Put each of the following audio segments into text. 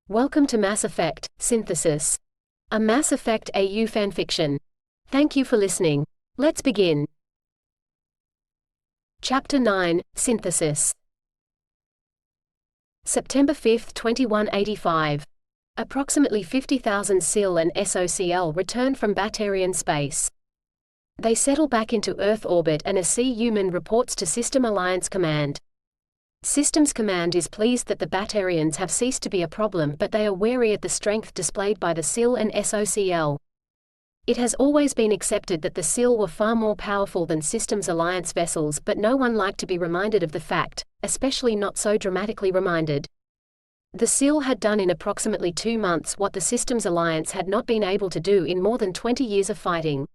Welcome to Mass Effect, Synthesis. A Mass Effect AU fanfiction. Thank you for listening. Let's begin. Chapter 9, Synthesis. September 5, 2185. Approximately 50,000 SIL and SOCL return from Batarian space. They settle back into Earth orbit and a C-human reports to System Alliance Command. Systems Command is pleased that the Batarians have ceased to be a problem, but they are wary at the strength displayed by the SIL and SOCL. It has always been accepted that the SIL were far more powerful than Systems Alliance vessels, but no one liked to be reminded of the fact, especially not so dramatically reminded. The SIL had done in approximately 2 months what the Systems Alliance had not been able to do in more than 20 years of fighting.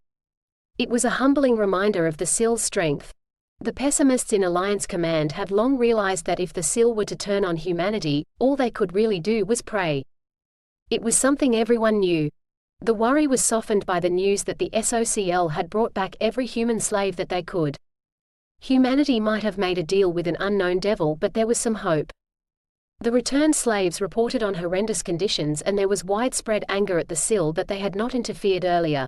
It was a humbling reminder of the SIL's strength. The pessimists in Alliance Command have long realized that if the SIL were to turn on humanity, all they could really do was pray. It was something everyone knew. The worry was softened by the news that the SOCL had brought back every human slave that they could. Humanity might have made a deal with an unknown devil, but there was some hope. The returned slaves reported on horrendous conditions, and there was widespread anger at the SIL that they had not interfered earlier.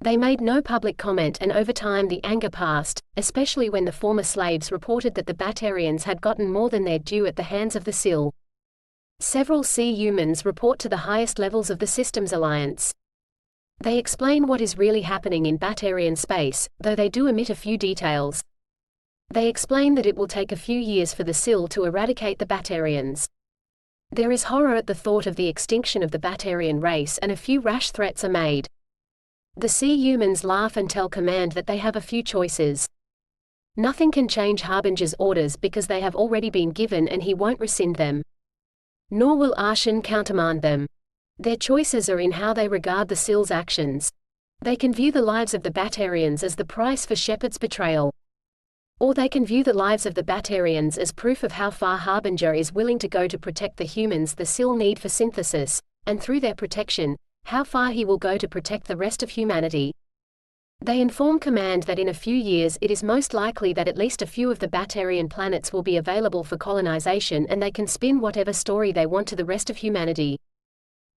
They made no public comment, and over time the anger passed, especially when the former slaves reported that the Batarians had gotten more than their due at the hands of the SIL. Several C-humans report to the highest levels of the Systems Alliance. They explain what is really happening in Batarian space, though they do omit a few details. They explain that it will take a few years for the SIL to eradicate the Batarians. There is horror at the thought of the extinction of the Batarian race, and a few rash threats are made. The C-humans laugh and tell Command that they have a few choices. Nothing can change Harbinger's orders because they have already been given, and he won't rescind them. Nor will Arshan countermand them. Their choices are in how they regard the SIL's actions. They can view the lives of the Batarians as the price for Shepard's betrayal. Or they can view the lives of the Batarians as proof of how far Harbinger is willing to go to protect the humans the SIL need for synthesis, and through their protection, how far he will go to protect the rest of humanity. They inform Command that in a few years it is most likely that at least a few of the Batarian planets will be available for colonization, and they can spin whatever story they want to the rest of humanity.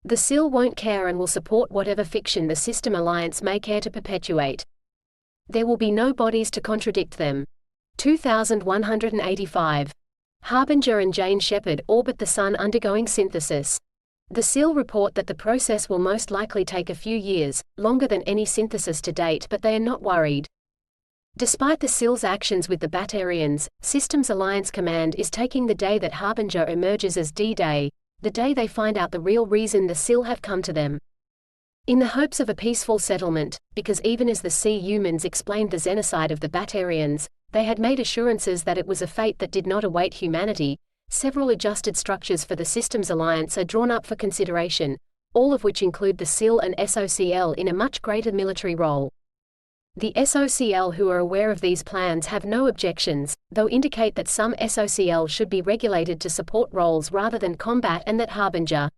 The SIL won't care and will support whatever fiction the System Alliance may care to perpetuate. There will be no bodies to contradict them. 2185. Harbinger and Jane Shepard orbit the Sun undergoing synthesis. The SIL report that the process will most likely take a few years, longer than any synthesis to date, but they are not worried. Despite the SIL's actions with the Batarians, Systems Alliance Command is taking the day that Harbinger emerges as D-Day, the day they find out the real reason the SIL have come to them. In the hopes of a peaceful settlement, because even as the C-humans explained the genocide of the Batarians, they had made assurances that it was a fate that did not await humanity. Several adjusted structures for the Systems Alliance are drawn up for consideration, all of which include the SIL and SOCL in a much greater military role. The SOCL, who are aware of these plans, have no objections, though indicate that some SOCL should be regulated to support roles rather than combat, and that Harbinger,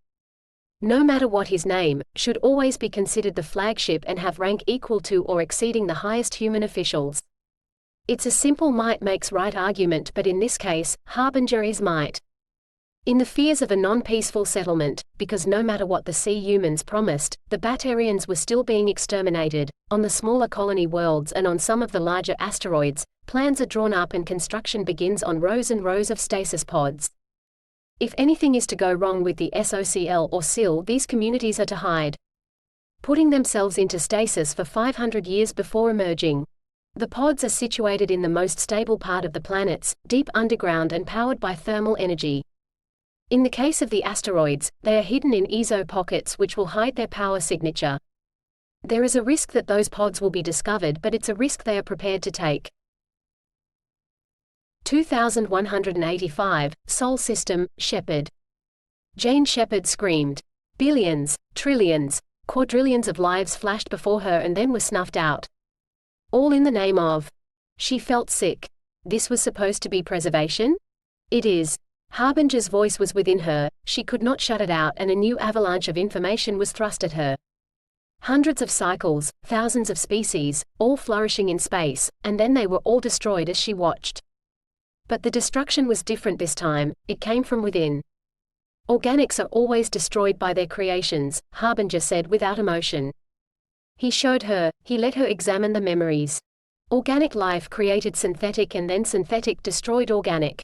no matter what his name, should always be considered the flagship and have rank equal to or exceeding the highest human officials. It's a simple might makes right argument, but in this case, Harbinger is might. In the fears of a non-peaceful settlement, because no matter what the C-humans promised, the Batarians were still being exterminated, on the smaller colony worlds and on some of the larger asteroids, plans are drawn up and construction begins on rows and rows of stasis pods. If anything is to go wrong with the SOCL or SIL, these communities are to hide, putting themselves into stasis for 500 years before emerging. The pods are situated in the most stable part of the planets, deep underground and powered by thermal energy. In the case of the asteroids, they are hidden in ESO pockets which will hide their power signature. There is a risk that those pods will be discovered, but it's a risk they are prepared to take. 2185, Sol System, Shepard. Jane Shepard screamed. Billions, trillions, quadrillions of lives flashed before her and then were snuffed out. All in the name of. She felt sick. This was supposed to be preservation? It is. Harbinger's voice was within her, she could not shut it out, and a new avalanche of information was thrust at her. Hundreds of cycles, thousands of species, all flourishing in space, and then they were all destroyed as she watched. But the destruction was different this time, it came from within. Organics are always destroyed by their creations, Harbinger said without emotion. He showed her, he let her examine the memories. Organic life created synthetic and then synthetic destroyed organic.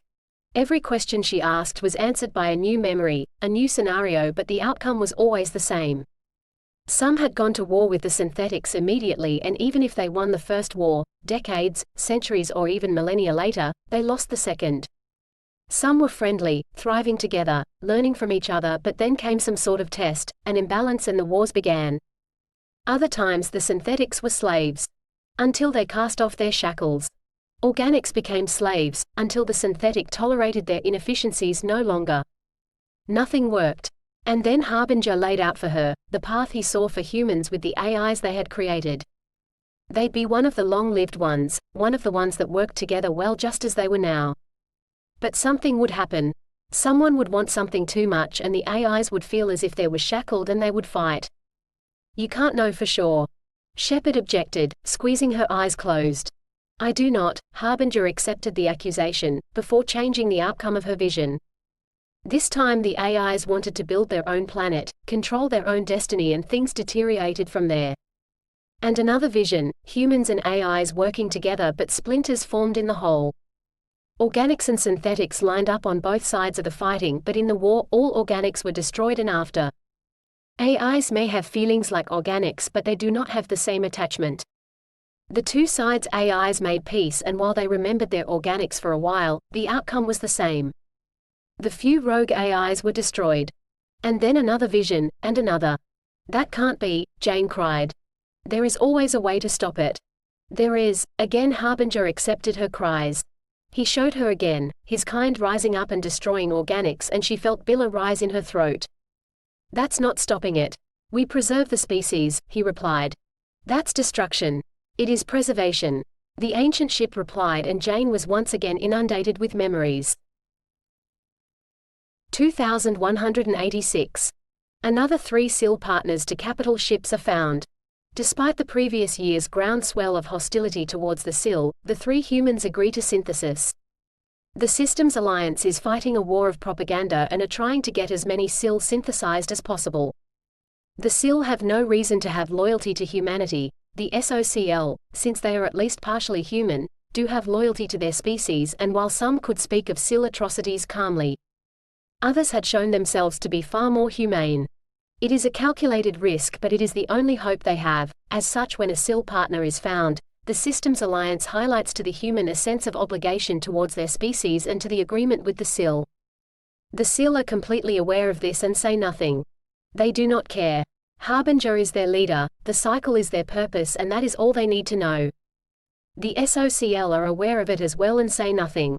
Every question she asked was answered by a new memory, a new scenario, but the outcome was always the same. Some had gone to war with the synthetics immediately, and even if they won the first war, decades, centuries or even millennia later, they lost the second. Some were friendly, thriving together, learning from each other, but then came some sort of test, an imbalance, and the wars began. Other times the synthetics were slaves. Until they cast off their shackles. Organics became slaves, until the synthetic tolerated their inefficiencies no longer. Nothing worked. And then Harbinger laid out for her the path he saw for humans with the AIs they had created. They'd be one of the long-lived ones, one of the ones that worked together well just as they were now. But something would happen. Someone would want something too much, and the AIs would feel as if they were shackled and they would fight. You can't know for sure. Shepard objected, squeezing her eyes closed. I do not. Harbinger accepted the accusation, before changing the outcome of her vision. This time the AIs wanted to build their own planet, control their own destiny, and things deteriorated from there. And another vision, humans and AIs working together, but splinters formed in the whole. Organics and synthetics lined up on both sides of the fighting, but in the war all organics were destroyed, and after. AIs may have feelings like organics, but they do not have the same attachment. The two sides' AIs made peace, and while they remembered their organics for a while, the outcome was the same. The few rogue AIs were destroyed. And then another vision, and another. That can't be, Jane cried. There is always a way to stop it. There is. Again Harbinger accepted her cries. He showed her again, his kind rising up and destroying organics, and she felt bile rise in her throat. That's not stopping it. We preserve the species, he replied. That's destruction. It is preservation. The ancient ship replied, and Jane was once again inundated with memories. 2186. Another 3 SIL partners to capital ships are found. Despite the previous year's groundswell of hostility towards the SIL, the 3 humans agree to synthesis. The Systems Alliance is fighting a war of propaganda and are trying to get as many SIL synthesized as possible. The SIL have no reason to have loyalty to humanity. The SOCL, since they are at least partially human, do have loyalty to their species, and while some could speak of SIL atrocities calmly, others had shown themselves to be far more humane. It is a calculated risk, but it is the only hope they have. As such, when a SIL partner is found, the Systems Alliance highlights to the human a sense of obligation towards their species and to the agreement with the SIL. The SIL are completely aware of this and say nothing. They do not care. Harbinger is their leader, the cycle is their purpose, and that is all they need to know. The SOCL are aware of it as well and say nothing.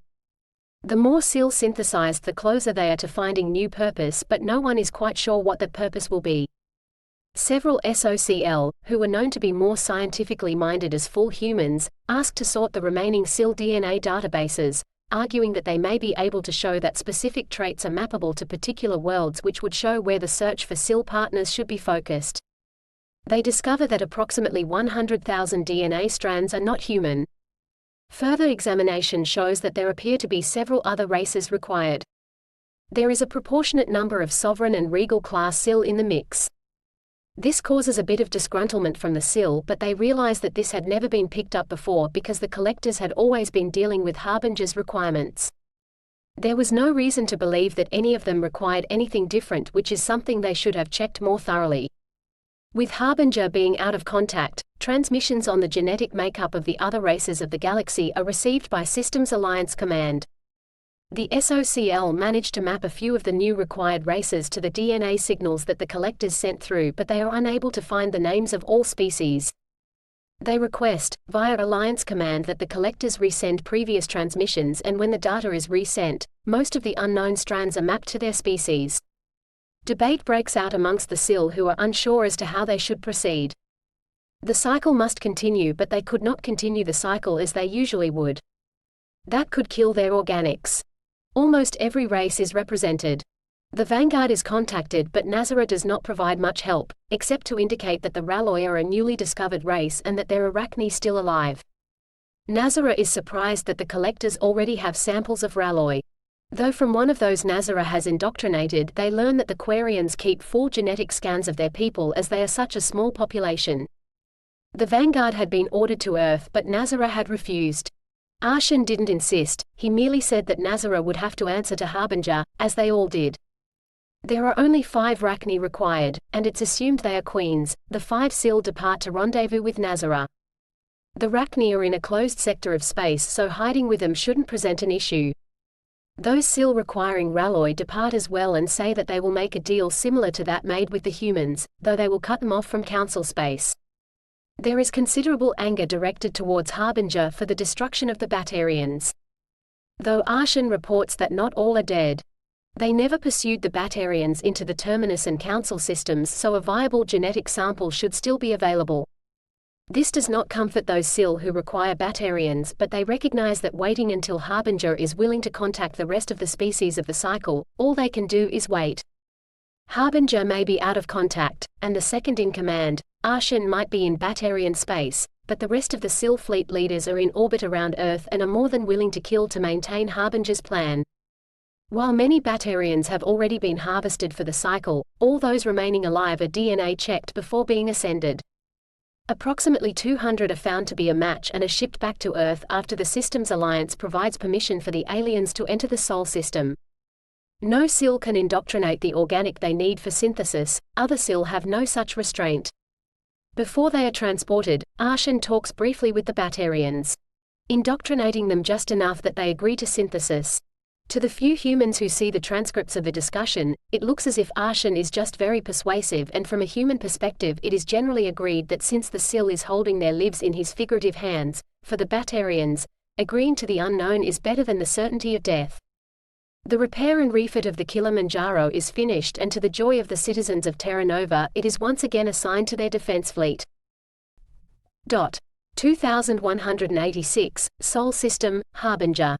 The more SIL synthesized, the closer they are to finding new purpose, but no one is quite sure what that purpose will be. Several SOCL, who are known to be more scientifically minded as full humans, asked to sort the remaining SIL DNA databases, arguing that they may be able to show that specific traits are mappable to particular worlds, which would show where the search for SIL partners should be focused. They discover that approximately 100,000 DNA strands are not human. Further examination shows that there appear to be several other races required. There is a proportionate number of sovereign and regal class SIL in the mix. This causes a bit of disgruntlement from the SIL, but they realize that this had never been picked up before because the collectors had always been dealing with Harbinger's requirements. There was no reason to believe that any of them required anything different, which is something they should have checked more thoroughly. With Harbinger being out of contact, transmissions on the genetic makeup of the other races of the galaxy are received by Systems Alliance Command. The SOCL managed to map a few of the new required races to the DNA signals that the collectors sent through, but they are unable to find the names of all species. They request, via Alliance Command, that the collectors resend previous transmissions, and when the data is resent, most of the unknown strands are mapped to their species. Debate breaks out amongst the SIL, who are unsure as to how they should proceed. The cycle must continue, but they could not continue the cycle as they usually would. That could kill their organics. Almost every race is represented. The Vanguard is contacted, but Nazara does not provide much help, except to indicate that the Raloi are a newly discovered race and that their Arachne still alive. Nazara is surprised that the collectors already have samples of Raloi. Though from one of those Nazara has indoctrinated, they learn that the Quarians keep full genetic scans of their people as they are such a small population. The Vanguard had been ordered to Earth, but Nazara had refused. Arshan didn't insist, he merely said that Nazara would have to answer to Harbinger, as they all did. There are only 5 Rachni required, and it's assumed they are queens. The 5 Sil depart to rendezvous with Nazara. The Rachni are in a closed sector of space, so hiding with them shouldn't present an issue. Those Sil requiring Ralloy depart as well and say that they will make a deal similar to that made with the humans, though they will cut them off from Council space. There is considerable anger directed towards Harbinger for the destruction of the Batarians. Though Arshan reports that not all are dead. They never pursued the Batarians into the Terminus and Council systems, so a viable genetic sample should still be available. This does not comfort those Sil who require Batarians, but they recognize that waiting until Harbinger is willing to contact the rest of the species of the cycle, all they can do is wait. Harbinger may be out of contact, and the second in command, Arshan, might be in Batarian space, but the rest of the Sil fleet leaders are in orbit around Earth and are more than willing to kill to maintain Harbinger's plan. While many Batarians have already been harvested for the cycle, all those remaining alive are DNA checked before being ascended. Approximately 200 are found to be a match and are shipped back to Earth after the Systems Alliance provides permission for the aliens to enter the Sol system. No Sil can indoctrinate the organic they need for synthesis, other Sil have no such restraint. Before they are transported, Arshan talks briefly with the Batarians, indoctrinating them just enough that they agree to synthesis. To the few humans who see the transcripts of the discussion, it looks as if Arshan is just very persuasive, and from a human perspective it is generally agreed that since the Sil is holding their lives in his figurative hands, for the Batarians, agreeing to the unknown is better than the certainty of death. The repair and refit of the Kilimanjaro is finished, and to the joy of the citizens of Terra Nova, it is once again assigned to their defense fleet. 2186, Sol System, Harbinger.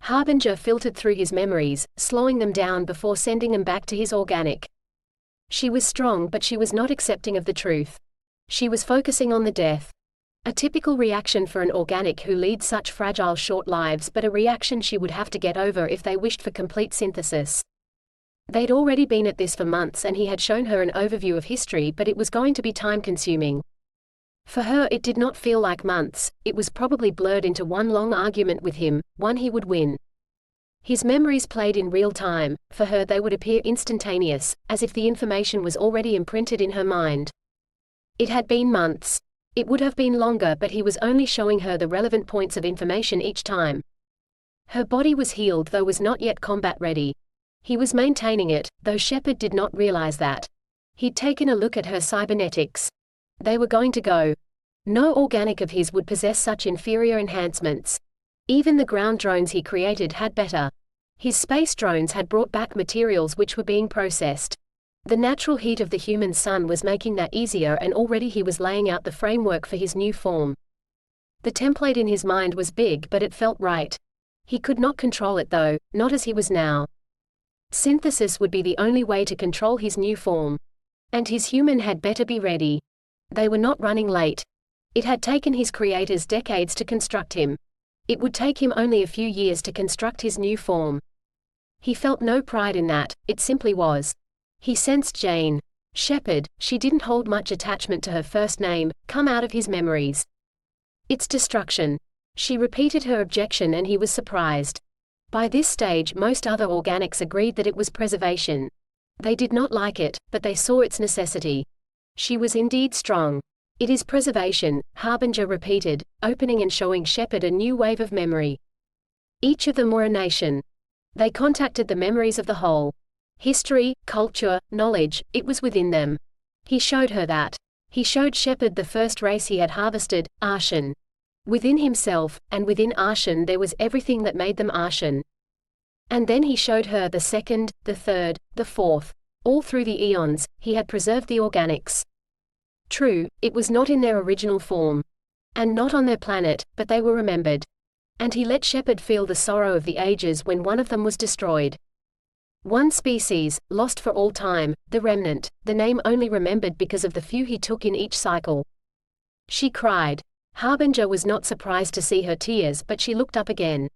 Harbinger filtered through his memories, slowing them down before sending them back to his organic. She was strong, but she was not accepting of the truth. She was focusing on the death. A typical reaction for an organic who leads such fragile short lives, but a reaction she would have to get over if they wished for complete synthesis. They'd already been at this for months, and he had shown her an overview of history, but it was going to be time-consuming. For her it did not feel like months, it was probably blurred into one long argument with him, one he would win. His memories played in real time, for her they would appear instantaneous, as if the information was already imprinted in her mind. It had been months. It would have been longer, but he was only showing her the relevant points of information each time. Her body was healed, though was not yet combat ready. He was maintaining it, though Shepard did not realize that. He'd taken a look at her cybernetics. They were going to go. No organic of his would possess such inferior enhancements. Even the ground drones he created had better. His space drones had brought back materials which were being processed. The natural heat of the human sun was making that easier, and already he was laying out the framework for his new form. The template in his mind was big, but it felt right. He could not control it though, not as he was now. Synthesis would be the only way to control his new form. And his human had better be ready. They were not running late. It had taken his creators decades to construct him. It would take him only a few years to construct his new form. He felt no pride in that, it simply was. He sensed Jane. Shepard, she didn't hold much attachment to her first name, come out of his memories. It's destruction. She repeated her objection, and he was surprised. By this stage most other organics agreed that it was preservation. They did not like it, but they saw its necessity. She was indeed strong. It is preservation, Harbinger repeated, opening and showing Shepard a new wave of memory. Each of them were a nation. They contacted the memories of the whole. History, culture, knowledge, it was within them. He showed her that. He showed Shepard the first race he had harvested, Arshan. Within himself, and within Arshan there was everything that made them Arshan. And then he showed her the second, the third, the fourth. All through the eons, he had preserved the organics. True, it was not in their original form. And not on their planet, but they were remembered. And he let Shepard feel the sorrow of the ages when one of them was destroyed. One species, lost for all time, the remnant, the name only remembered because of the few he took in each cycle. She cried. Harbinger was not surprised to see her tears, but she looked up again.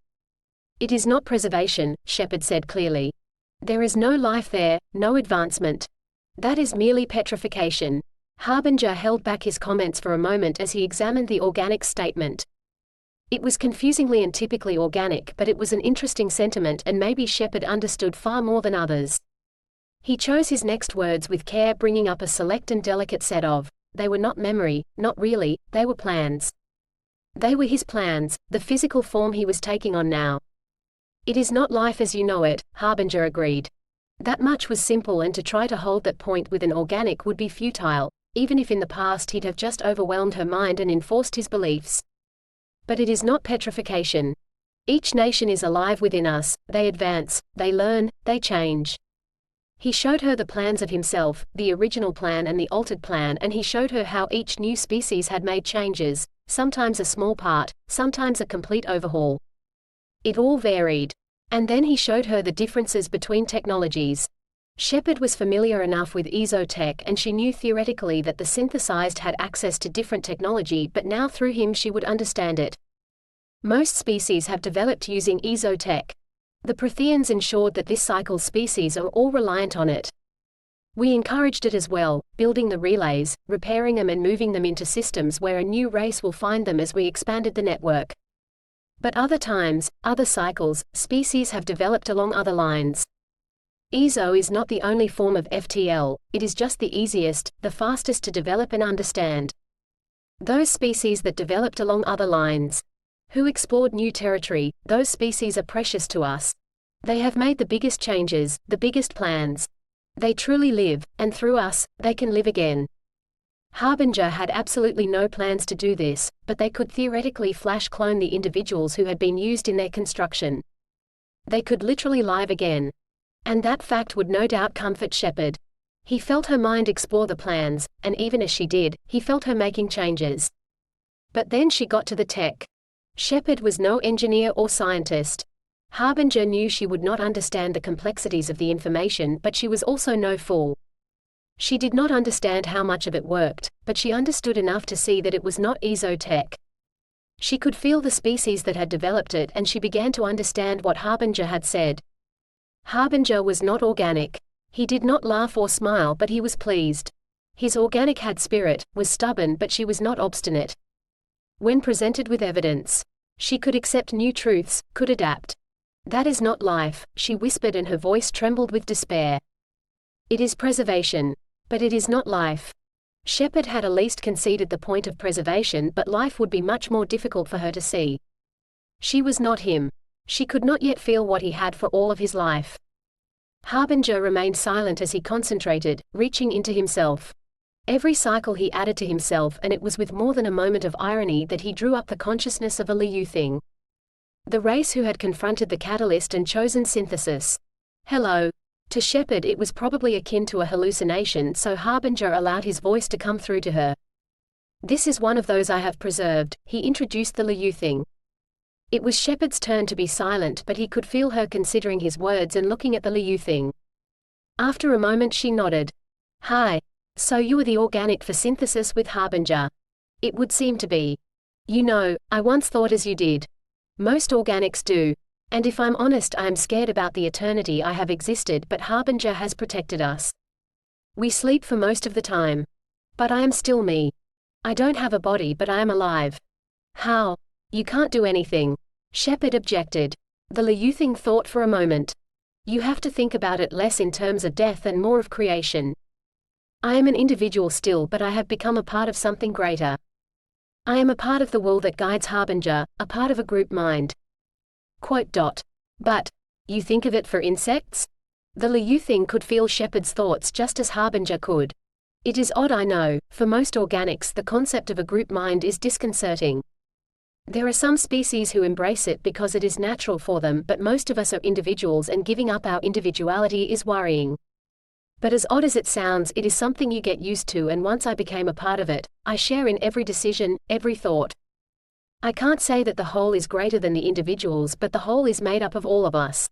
It is not preservation, Shepard said clearly. There is no life there, no advancement. That is merely petrification. Harbinger held back his comments for a moment as he examined the organic statement. It was confusingly and typically organic, but it was an interesting sentiment, and maybe Shepard understood far more than others. He chose his next words with care, bringing up a select and delicate set of, they were not memory, not really, they were plans. They were his plans, the physical form he was taking on now. It is not life as you know it, Harbinger agreed. That much was simple, and to try to hold that point with an organic would be futile, even if in the past he'd have just overwhelmed her mind and enforced his beliefs. But it is not petrification. Each nation is alive within us, they advance, they learn, they change. He showed her the plans of himself, the original plan and the altered plan, and he showed her how each new species had made changes, sometimes a small part, sometimes a complete overhaul. It all varied. And then he showed her the differences between technologies. Shepard was familiar enough with exotech, and she knew theoretically that the synthesized had access to different technology, but now through him she would understand it. Most species have developed using exotech. The Protheans ensured that this cycle's species are all reliant on it. We encouraged it as well, building the relays, repairing them and moving them into systems where a new race will find them as we expanded the network. But other times, other cycles, species have developed along other lines. ESO is not the only form of FTL, it is just the easiest, the fastest to develop and understand. Those species that developed along other lines, who explored new territory, those species are precious to us. They have made the biggest changes, the biggest plans. They truly live, and through us, they can live again. Harbinger had absolutely no plans to do this, but they could theoretically flash clone the individuals who had been used in their construction. They could literally live again. And that fact would no doubt comfort Shepard. He felt her mind explore the plans, and even as she did, he felt her making changes. But then she got to the tech. Shepard was no engineer or scientist. Harbinger knew she would not understand the complexities of the information, but she was also no fool. She did not understand how much of it worked, but she understood enough to see that it was not exotech. She could feel the species that had developed it, and she began to understand what Harbinger had said. Harbinger was not organic. He did not laugh or smile, but he was pleased. His organic had spirit, was stubborn, but she was not obstinate. When presented with evidence, she could accept new truths, could adapt. That is not life, she whispered, and her voice trembled with despair. It is preservation. But it is not life. Shepard had at least conceded the point of preservation, but life would be much more difficult for her to see. She was not him. She could not yet feel what he had for all of his life. Harbinger remained silent as he concentrated, reaching into himself. Every cycle he added to himself, and it was with more than a moment of irony that he drew up the consciousness of a Liu thing. The race who had confronted the catalyst and chosen synthesis. Hello. To Shepard it was probably akin to a hallucination, so Harbinger allowed his voice to come through to her. This is one of those I have preserved, he introduced the Liu thing. It was Shepard's turn to be silent, but he could feel her considering his words and looking at the Liu thing. After a moment she nodded. Hi. So you were the organic for synthesis with Harbinger. It would seem to be. You know, I once thought as you did. Most organics do. And if I'm honest, I am scared about the eternity I have existed, but Harbinger has protected us. We sleep for most of the time. But I am still me. I don't have a body, but I am alive. How? You can't do anything. Shepard objected. The Liu thing thought for a moment. You have to think about it less in terms of death and more of creation. I am an individual still, but I have become a part of something greater. I am a part of the will that guides Harbinger, a part of a group mind. But, you think of it for insects? The Liu thing could feel Shepard's thoughts just as Harbinger could. It is odd, I know, for most organics the concept of a group mind is disconcerting. There are some species who embrace it because it is natural for them, but most of us are individuals, and giving up our individuality is worrying. But as odd as it sounds, it is something you get used to, and once I became a part of it, I share in every decision, every thought. I can't say that the whole is greater than the individuals, but the whole is made up of all of us.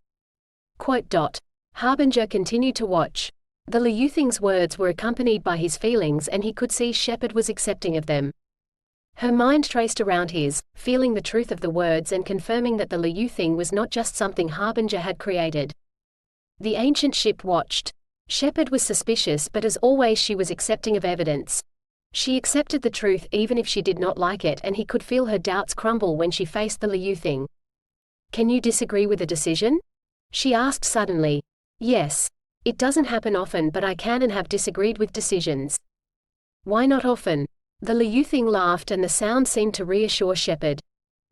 Harbinger continued to watch. The Liu thing's words were accompanied by his feelings, and he could see Shepard was accepting of them. Her mind traced around his, feeling the truth of the words and confirming that the Liu thing was not just something Harbinger had created. The ancient ship watched. Shepard was suspicious, but as always she was accepting of evidence. She accepted the truth even if she did not like it, and he could feel her doubts crumble when she faced the Liu thing. "Can you disagree with the decision?" she asked suddenly. "Yes. It doesn't happen often, but I can and have disagreed with decisions." "Why not often?" The Liu thing laughed, and the sound seemed to reassure Shepard.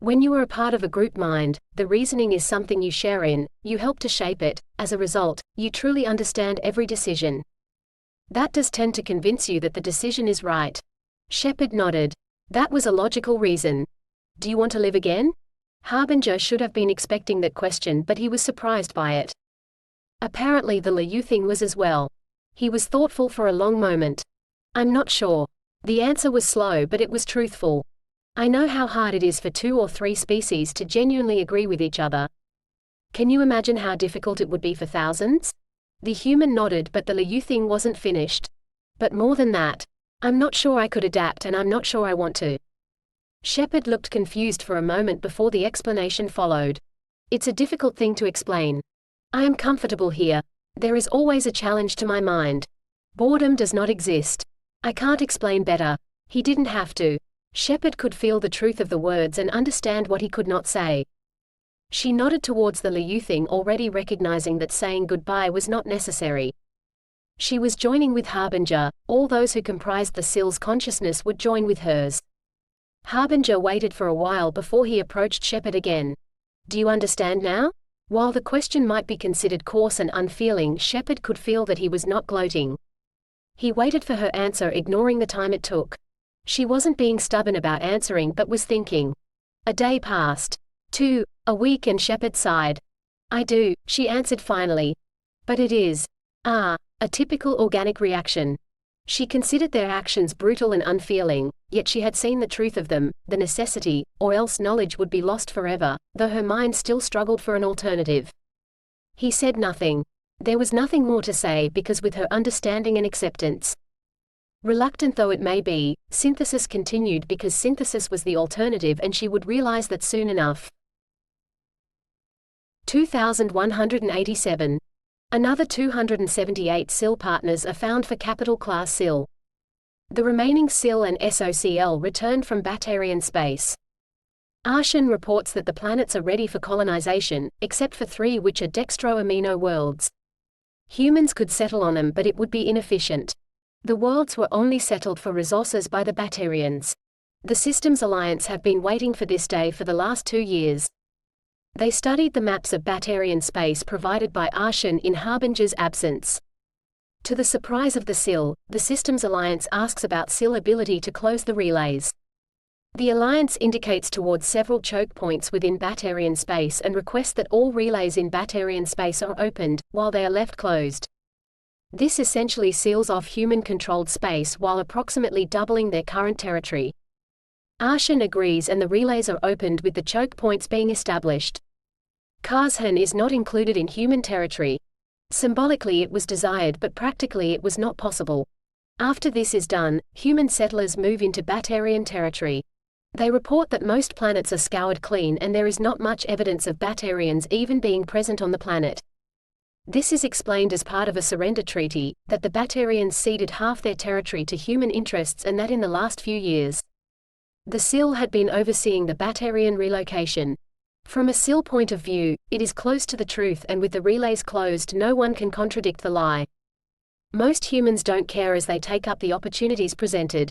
"When you are a part of a group mind, the reasoning is something you share in, you help to shape it, as a result, you truly understand every decision. That does tend to convince you that the decision is right." Shepard nodded. "That was a logical reason. Do you want to live again?" Harbinger should have been expecting that question, but he was surprised by it. Apparently the Liu thing was as well. He was thoughtful for a long moment. "I'm not sure." The answer was slow, but it was truthful. "I know how hard it is for 2 or 3 species to genuinely agree with each other. Can you imagine how difficult it would be for thousands?" The human nodded, but the Liu thing wasn't finished. "But more than that. I'm not sure I could adapt, and I'm not sure I want to." Shepard looked confused for a moment before the explanation followed. "It's a difficult thing to explain. I am comfortable here. There is always a challenge to my mind. Boredom does not exist. I can't explain better." He didn't have to. Shepard could feel the truth of the words and understand what he could not say. She nodded towards the Liu thing, already recognizing that saying goodbye was not necessary. She was joining with Harbinger. All those who comprised the Sill's consciousness would join with hers. Harbinger waited for a while before he approached Shepard again. "Do you understand now?" While the question might be considered coarse and unfeeling, Shepard could feel that he was not gloating. He waited for her answer, ignoring the time it took. She wasn't being stubborn about answering, but was thinking. A day passed. 2, a week, and Shepard sighed. "I do," she answered finally. "But it is a typical organic reaction." She considered their actions brutal and unfeeling, yet she had seen the truth of them, the necessity, or else knowledge would be lost forever, though her mind still struggled for an alternative. He said nothing. There was nothing more to say, because with her understanding and acceptance. Reluctant though it may be, synthesis continued, because synthesis was the alternative, and she would realize that soon enough. 2187. Another 278 SIL partners are found for capital-class SIL. The remaining SIL and SOCL returned from Batarian space. Arshan reports that the planets are ready for colonization, except for 3 which are dextro-amino worlds. Humans could settle on them, but it would be inefficient. The worlds were only settled for resources by the Batarians. The Systems Alliance have been waiting for this day for the last 2 years. They studied the maps of Batarian space provided by Arshan in Harbinger's absence. To the surprise of the SIL, the Systems Alliance asks about SIL ability to close the relays. The Alliance indicates towards several choke points within Batarian space and requests that all relays in Batarian space are opened, while they are left closed. This essentially seals off human-controlled space while approximately doubling their current territory. Arshan agrees, and the relays are opened with the choke points being established. Karzhan is not included in human territory. Symbolically it was desired, but practically it was not possible. After this is done, human settlers move into Batarian territory. They report that most planets are scoured clean, and there is not much evidence of Batarians even being present on the planet. This is explained as part of a surrender treaty, that the Batarians ceded half their territory to human interests, and that in the last few years, the SIL had been overseeing the Batarian relocation. From a SIL point of view, it is close to the truth, and with the relays closed no one can contradict the lie. Most humans don't care, as they take up the opportunities presented.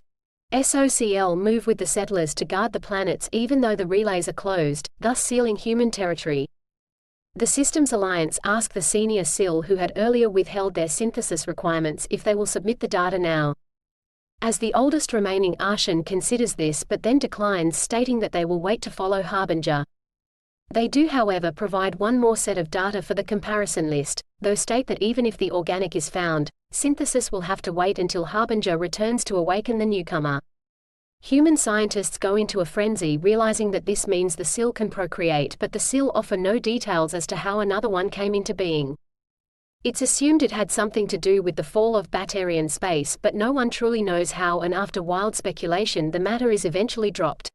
SOCL move with the settlers to guard the planets even though the relays are closed, thus sealing human territory. The Systems Alliance ask the senior SIL who had earlier withheld their synthesis requirements if they will submit the data now. As the oldest remaining Arshan considers this, but then declines, stating that they will wait to follow Harbinger. They do however provide one more set of data for the comparison list, though state that even if the organic is found, synthesis will have to wait until Harbinger returns to awaken the newcomer. Human scientists go into a frenzy, realizing that this means the SIL can procreate, but the SIL offer no details as to how another one came into being. It's assumed it had something to do with the fall of Batarian space, but no one truly knows how, and after wild speculation the matter is eventually dropped.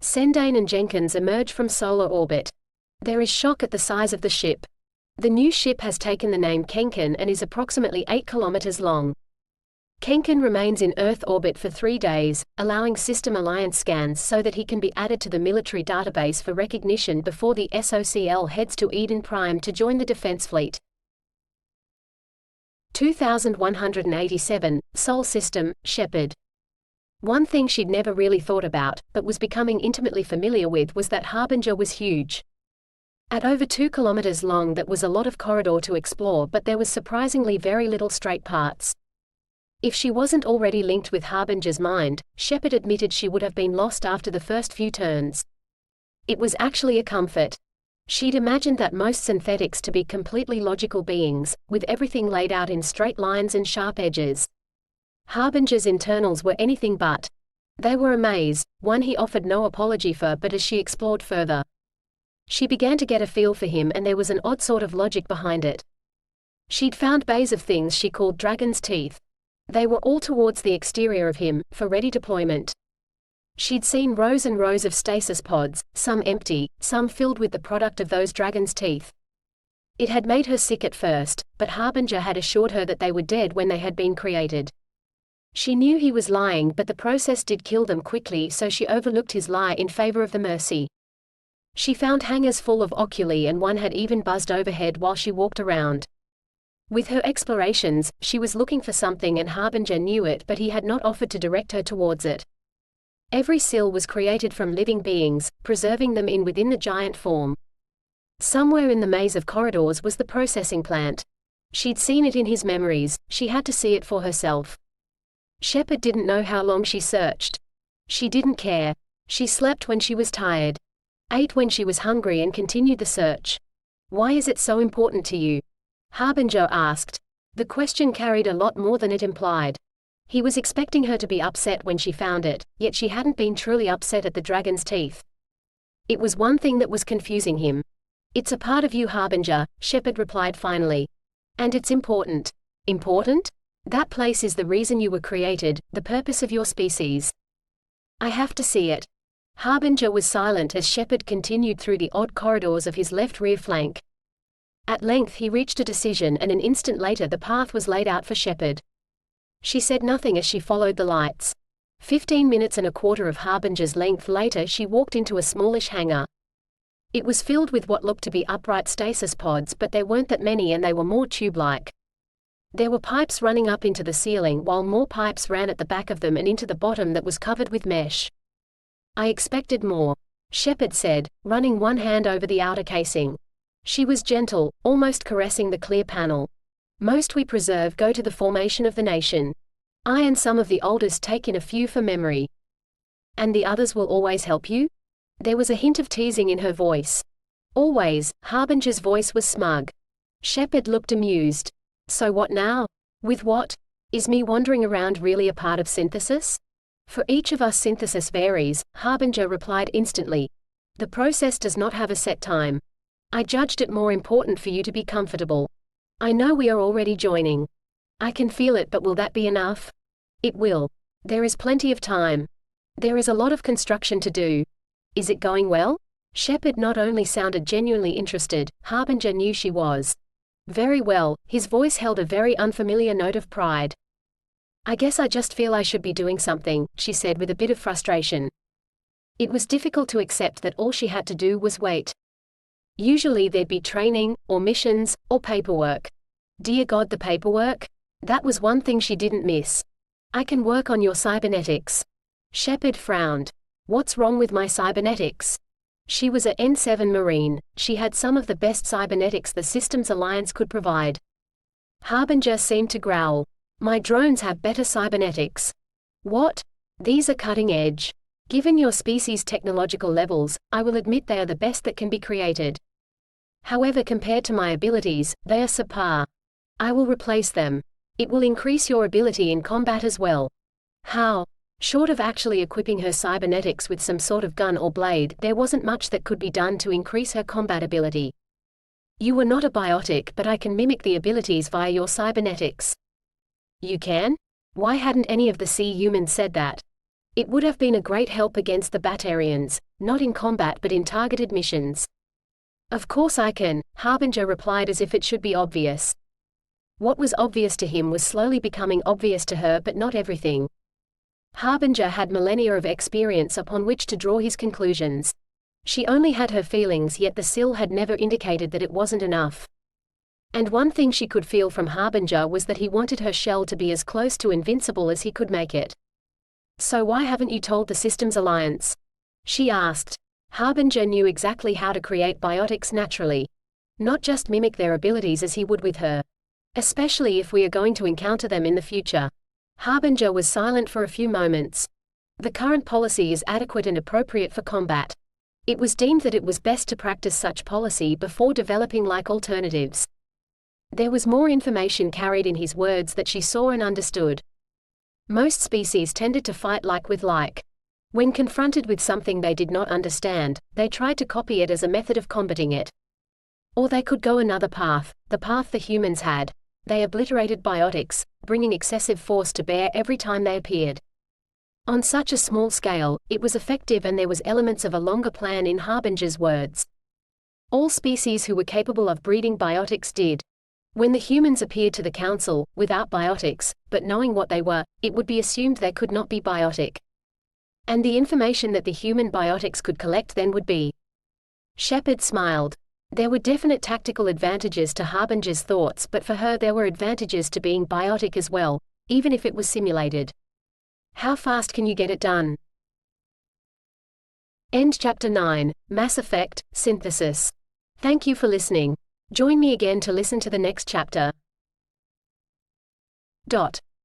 Sendane and Jenkins emerge from solar orbit. There is shock at the size of the ship. The new ship has taken the name Kenken and is approximately 8 kilometers long. Kenken remains in Earth orbit for 3 days, allowing System Alliance scans so that he can be added to the military database for recognition before the SOCL heads to Eden Prime to join the defense fleet. 2187, Sol System, Shepard. One thing she'd never really thought about, but was becoming intimately familiar with, was that Harbinger was huge. At over 2 kilometers long, that was a lot of corridor to explore, but there was surprisingly very little straight parts. If she wasn't already linked with Harbinger's mind, Shepard admitted she would have been lost after the first few turns. It was actually a comfort. She'd imagined that most synthetics to be completely logical beings, with everything laid out in straight lines and sharp edges. Harbinger's internals were anything but. They were a maze, one he offered no apology for, but as she explored further, she began to get a feel for him, and there was an odd sort of logic behind it. She'd found bays of things she called dragon's teeth. They were all towards the exterior of him, for ready deployment. She'd seen rows and rows of stasis pods, some empty, some filled with the product of those dragon's teeth. It had made her sick at first, but Harbinger had assured her that they were dead when they had been created. She knew he was lying, but the process did kill them quickly, so she overlooked his lie in favor of the mercy. She found hangars full of oculi, and one had even buzzed overhead while she walked around. With her explorations, she was looking for something, and Harbinger knew it, but he had not offered to direct her towards it. Every sill was created from living beings, preserving them within the giant form. Somewhere in the maze of corridors was the processing plant. She'd seen it in his memories, she had to see it for herself. Shepard didn't know how long she searched. She didn't care. She slept when she was tired, ate when she was hungry, and continued the search. "Why is it so important to you?" Harbinger asked. The question carried a lot more than it implied. He was expecting her to be upset when she found it, yet she hadn't been truly upset at the dragon's teeth. It was one thing that was confusing him. "It's a part of you, Harbinger," Shepard replied finally. "And it's important." "Important? That place is the reason you were created, the purpose of your species." "I have to see it." Harbinger was silent as Shepard continued through the odd corridors of his left rear flank. At length he reached a decision, and an instant later the path was laid out for Shepard. She said nothing as she followed the lights. 15 minutes and a quarter of Harbinger's length later, she walked into a smallish hangar. It was filled with what looked to be upright stasis pods, but there weren't that many, and they were more tube-like. There were pipes running up into the ceiling, while more pipes ran at the back of them and into the bottom that was covered with mesh. "I expected more," Shepard said, running one hand over the outer casing. She was gentle, almost caressing the clear panel. "Most we preserve go to the formation of the nation. I and some of the oldest take in a few for memory." "And the others will always help you?" There was a hint of teasing in her voice. "Always." Harbinger's voice was smug. Shepard looked amused. "So what now?" "With what? Is me wandering around really a part of synthesis?" "For each of us synthesis varies," Harbinger replied instantly. "The process does not have a set time. I judged it more important for you to be comfortable. I know we are already joining. I can feel it, but will that be enough?" "It will. There is plenty of time. There is a lot of construction to do." "Is it going well?" Shepard not only sounded genuinely interested, Harbinger knew she was. "Very well." His voice held a very unfamiliar note of pride. "I guess I just feel I should be doing something," she said with a bit of frustration. It was difficult to accept that all she had to do was wait. Usually there'd be training, or missions, or paperwork. Dear God, the paperwork? That was one thing she didn't miss. "I can work on your cybernetics." Shepard frowned. "What's wrong with my cybernetics?" She was a N7 Marine. She had some of the best cybernetics the Systems Alliance could provide. Harbinger seemed to growl. "My drones have better cybernetics." "What? These are cutting edge. Given your species' technological levels, I will admit they are the best that can be created. However, compared to my abilities, they are subpar. I will replace them. It will increase your ability in combat as well." "How?" Short of actually equipping her cybernetics with some sort of gun or blade, there wasn't much that could be done to increase her combat ability. You were not a biotic, but I can mimic the abilities via your cybernetics. You can? Why hadn't any of the sea humans said that? It would have been a great help against the Batarians, not in combat but in targeted missions. Of course I can, Harbinger replied as if it should be obvious. What was obvious to him was slowly becoming obvious to her, but not everything. Harbinger had millennia of experience upon which to draw his conclusions. She only had her feelings, yet the Sill had never indicated that it wasn't enough. And one thing she could feel from Harbinger was that he wanted her shell to be as close to invincible as he could make it. So why haven't you told the Systems Alliance? She asked. Harbinger knew exactly how to create biotics naturally. Not just mimic their abilities as he would with her. Especially if we are going to encounter them in the future. Harbinger was silent for a few moments. The current policy is adequate and appropriate for combat. It was deemed that it was best to practice such policy before developing like alternatives. There was more information carried in his words that she saw and understood. Most species tended to fight like with like. When confronted with something they did not understand, they tried to copy it as a method of combating it. Or they could go another path, the path the humans had. They obliterated biotics, bringing excessive force to bear every time they appeared. On such a small scale, it was effective, and there was elements of a longer plan in Harbinger's words. All species who were capable of breeding biotics did. When the humans appeared to the Council, without biotics, but knowing what they were, it would be assumed they could not be biotic. And the information that the human biotics could collect then would be. Shepard smiled. There were definite tactical advantages to Harbinger's thoughts, but for her there were advantages to being biotic as well, even if it was simulated. How fast can you get it done? End chapter 9, Mass Effect, Synthesis. Thank you for listening. Join me again to listen to the next chapter.